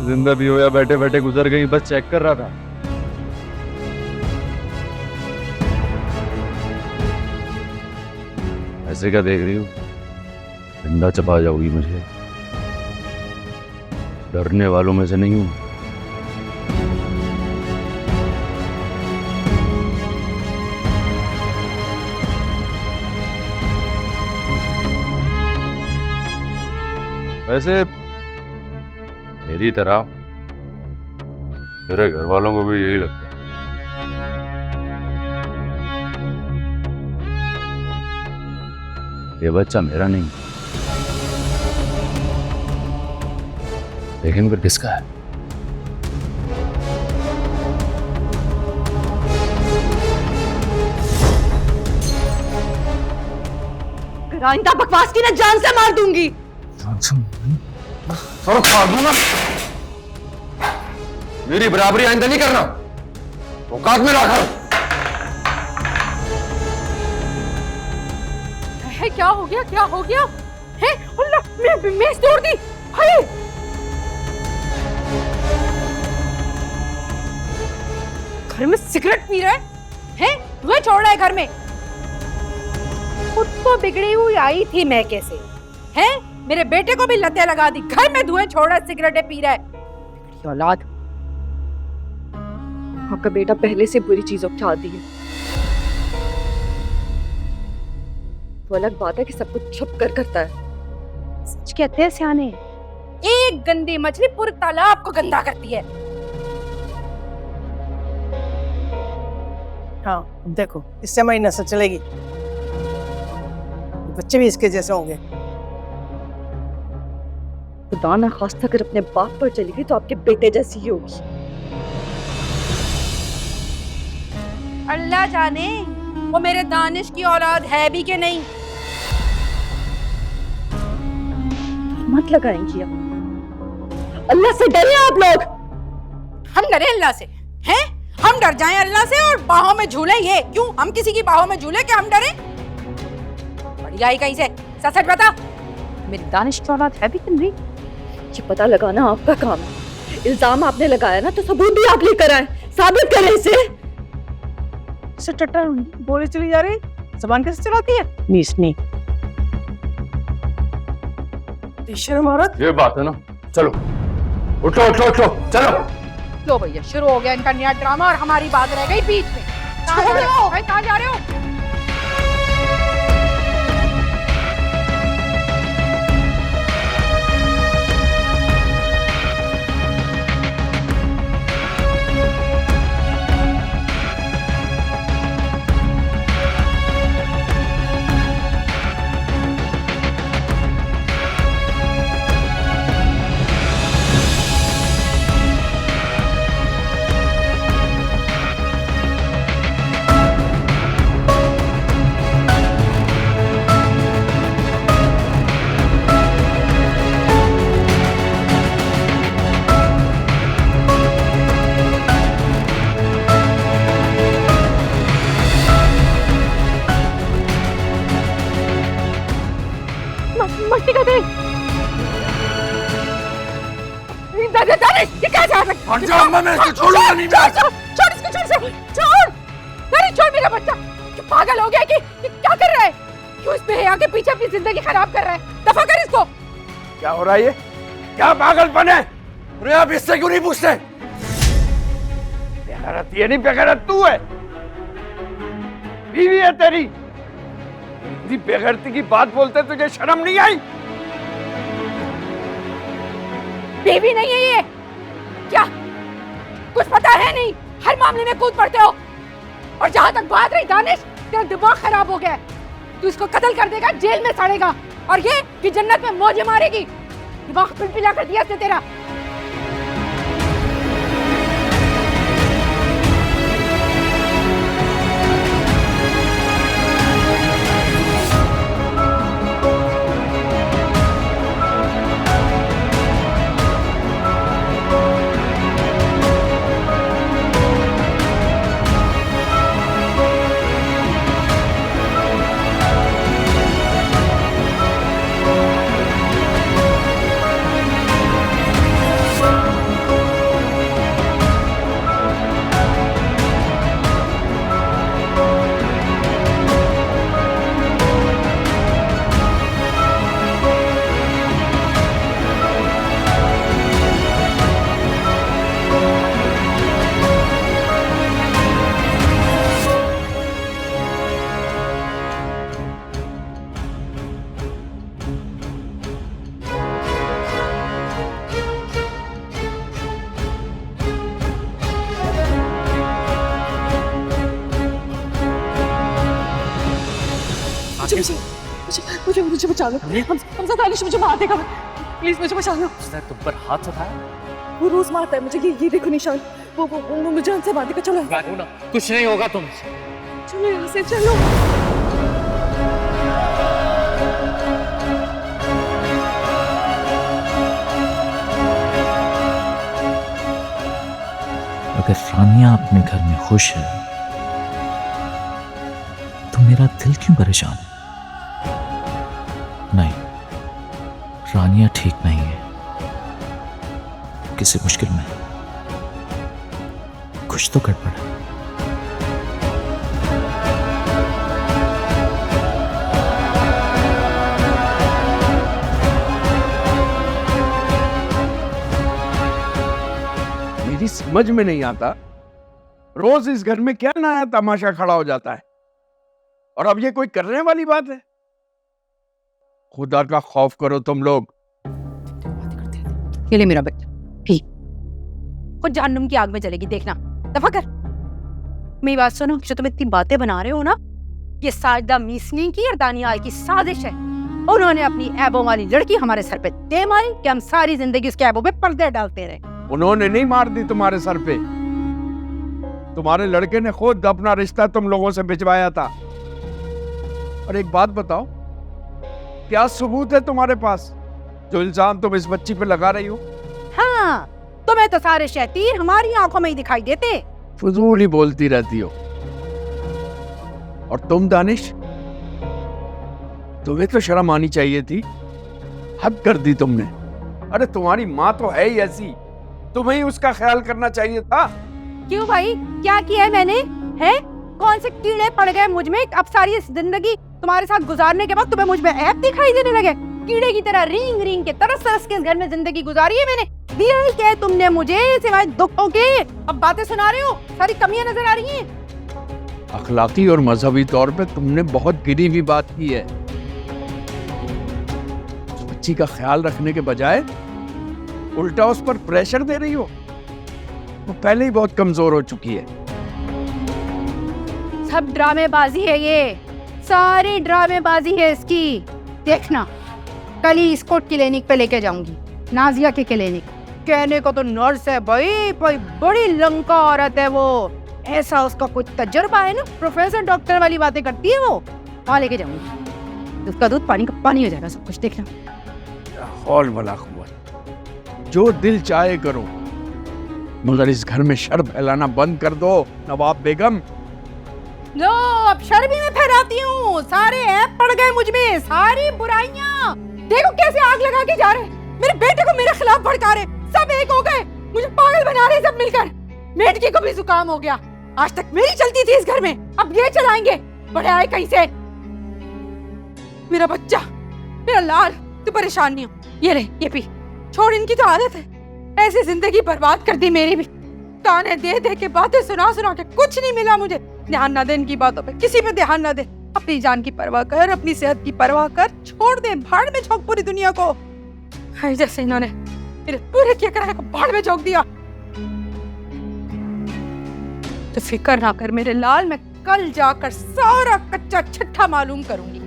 जिंदा भी हो या बैठे बैठे गुजर गई, बस चेक कर रहा था। ऐसे क्या देख रही हूँ? जिंदा चबा जाओगी मुझे। डरने वालों में से नहीं हूं। वैसे मेरी तरह मेरे घर वालों को भी यही लगता है। ये बच्चा मेरा नहीं, लेकिन फिर किसका है? आइंदा बकवास की ना जान से मार दूंगी। जान से मार दूंगा? मेरी बराबरी आइंदा नहीं करना। औकात में रखा। है क्या हो गया? क्या हो गया? है अल्लाह, मैं तोड़ दी। हाय घर में सिगरेट पी रहा है? धुएं छोड़ रहा है घर में। खुद तो बिगड़ी हुई आई थी मैं कैसे? हैं? मेरे बेटे को भी लतें लगा दी। घर में धुएं छोड़ रहा है, सिगरेटें पी रहा है। बिगड़ी औलाद। आपका बेटा पहले से बुरी चीजों की आदी है। वो अलग बात है कि सब कुछ छुप कर करता है। सच कहते हैं सियाने, एक गंदी मछली पूरे तालाब को गंदा करती है। हाँ, अब देखो इससे हमारी नस्ल चलेगी। बच्चे भी इसके जैसे होंगे। खुदा ना खास्ता अगर अपने बाप पर चली गई तो आपके बेटे जैसी ही होगी। अल्लाह जाने वो मेरे दानिश की औलाद है भी कि नहीं। मत लगाएंगी आप। अल्लाह से डरे आप लोग। हम डरे अल्लाह से? हैं? हम डर जाएं अल्लाह से और बाहों में झूले? ये क्यों? हम किसी की बाहों में झूले कि हम डरे? बड़ी आई कहीं से। सच बता, मेरी दानिश की औलाद है भी कि नहीं? ये पता लगाना आपका काम है। इल्जाम आपने लगाया ना, तो सबूत भी आप लेकर आए। साबित करें इसे। टट्टर बोले चली जा रही, जबान कैसे चलाती है? नीसनी शर्म औरत। ये बात है ना। चलो उठो उठो उठो, चलो। लो भैया, शुरू हो गया इनका नया ड्रामा और हमारी बात रह गई बीच में। कहाँ जा रहे हो? कहाँ जा रहे हो? मस्ती कर दे। ये क्या जा रहा है? मैं इसको छोड़ूंगा नहीं। छोड़ इसको, छोड़। नहीं छोड़ मेरा बच्चा। क्या पागल हो गया कि क्या कर रहा है? क्यों इस बेहया के पीछे अपनी जिंदगी खराब कर रहा है? दफा कर इसको। क्या हो रहा है? ये क्या पागलपन है? अरे आप इससे क्यों नहीं पूछते? बेगैरत ये नहीं, बेगैरत तू है। बीवी है तेरी। बेगैरती की बात बोलते तुझे शर्म नहीं आई? बीवी नहीं है ये। क्या कुछ पता है नहीं? हर मामले में कूद पड़ते हो। और जहां तक बात रही दानिश, तेरा दिमाग खराब हो गया है। तू इसको कत्ल कर देगा, जेल में सड़ेगा। और ये कि जन्नत में मौजें मारेगी। दिमाग पिलपिला कर दिया इसने तेरा। मुझे बचा लो। हमजा दानिश मुझे मार देगा। प्लीज मुझे बचा लो। उसने तुम पर हाथ उठाया? वो रोज मारता है मुझे। ये देखो निशान। वो मुझे हमसे मार देगा। चलो कुछ नहीं होगा तुमसे। चलो यहाँ से चलो। अगर रानिया अपने घर में खुश है तो मेरा दिल क्यों परेशान है? नहीं, रानिया ठीक नहीं है, किसी मुश्किल में कुछ तो गड़बड़ है। मेरी समझ में नहीं आता, रोज इस घर में क्या नया तमाशा खड़ा हो जाता है, और अब ये कोई करने वाली बात है? खुदा का खौफ करो तुम लोग। ये ले मेरा बच्चा, ठीक खुद जहन्नुम की आग में जलेगी, देखना। दफा कर। मेरी बात सुनो, जो तुम इतनी बातें बना रहे हो ना, ये साजदा मीसनी की और दानियाल की साजिश है। उन्होंने अपनी ऐबों वाली लड़की हमारे सर पे दे मारी कि हम सारी जिंदगी उसके ऐबों पे पर्दे डालते रहे। उन्होंने नहीं मार दी तुम्हारे सर पे, तुम्हारे लड़के ने खुद अपना रिश्ता तुम लोगों से भिजवाया था। और एक बात बताओ, क्या सबूत है तुम्हारे पास जो इल्जाम तुम इस बच्ची पे लगा रही हो? हाँ, तुम्हें तो सारे शैतान हमारी आंखों में ही दिखाई देते। फजूल ही बोलती रहती हो। और तुम दानिश, तुम्हें तो शर्म आनी चाहिए थी, हद कर दी तुमने। अरे तुम्हारी माँ तो है ही ऐसी, तुम्हें ही उसका ख्याल करना चाहिए था। क्यों भाई, क्या किया है मैंने? है कौन से कीड़े पड़ गए मुझ में? अब सारी जिंदगी तुम्हारे साथ गुजारने के बाद तुम्हें मुझ में ऐब दिखाई देने लगे? कीड़े की तरह रींग रींग के तरस तरस के इस घर में जिंदगी गुजारी है मैंने। दिया ही क्या तुमने मुझे सिवाय दुखों के? अब बातें सुना रहे हो, सारी कमियां नजर आ रही हैं। अखलाकी और मजहबी तौर पे तुमने बहुत गिरी हुई बात की है। उस बच्ची का ख्याल रखने के बजाय उल्टा उस पर प्रेशर दे रही हो। वो पहले ही बहुत कमजोर हो चुकी है। सब ड्रामेबाजी है, ये सारी ड्रामेबाजी है इसकी। देखना, कल ही इसको क्लिनिक पे लेके जाऊंगी, नाजिया के क्लिनिक। कहने को तो नर्स है भाई, बड़ी लंका औरत है वो। ऐसा उसका कुछ तजुर्बा है ना, प्रोफेसर डॉक्टर वाली बातें करती है वो। वहां लेके जाऊंगी, उसका दूध पानी का पानी हो जाएगा सब कुछ। देखना। हौल वला कुव्वत, जो दिल चाहे करो, मगर इस घर में शर फैलाना बंद कर दो नवाब बेगम। लो, अब शर भी मैं फहराती हूँ। सारे ऐप पड़ गए मुझ में, सारी बुराइयां। देखो कैसे आग लगा के जा रहे, मेरे बेटे को मेरे खिलाफ भड़का रहे। सब एक हो गए, मुझे पागल बना रहे सब मिलकर। मेडकी को भी जुकाम हो गया। आज तक मेरी चलती थी इस घर में, अब ये चलाएंगे। बड़े आए कहीं से। मेरा बच्चा, मेरा लाल, तू परेशान नहीं हो। ये ले, ये पी। छोड़, इनकी तो आदत है। ऐसी जिंदगी बर्बाद कर दी मेरी भी। ताने दे दे के, बातें सुना सुना के कुछ नहीं मिला मुझे। ध्यान ना दे इनकी बातों पे, किसी पे ध्यान ना दे। अपनी जान की परवाह कर, अपनी सेहत की परवाह कर। छोड़ दे, भाड़ में झोंक पूरी दुनिया को। हाय, जैसे इन्होंने मेरे पूरे किया कराए को भाड़ में झोंक दिया। तो फिक्र ना कर मेरे लाल, मैं कल जाकर सारा कच्चा छट्टा मालूम करूंगी।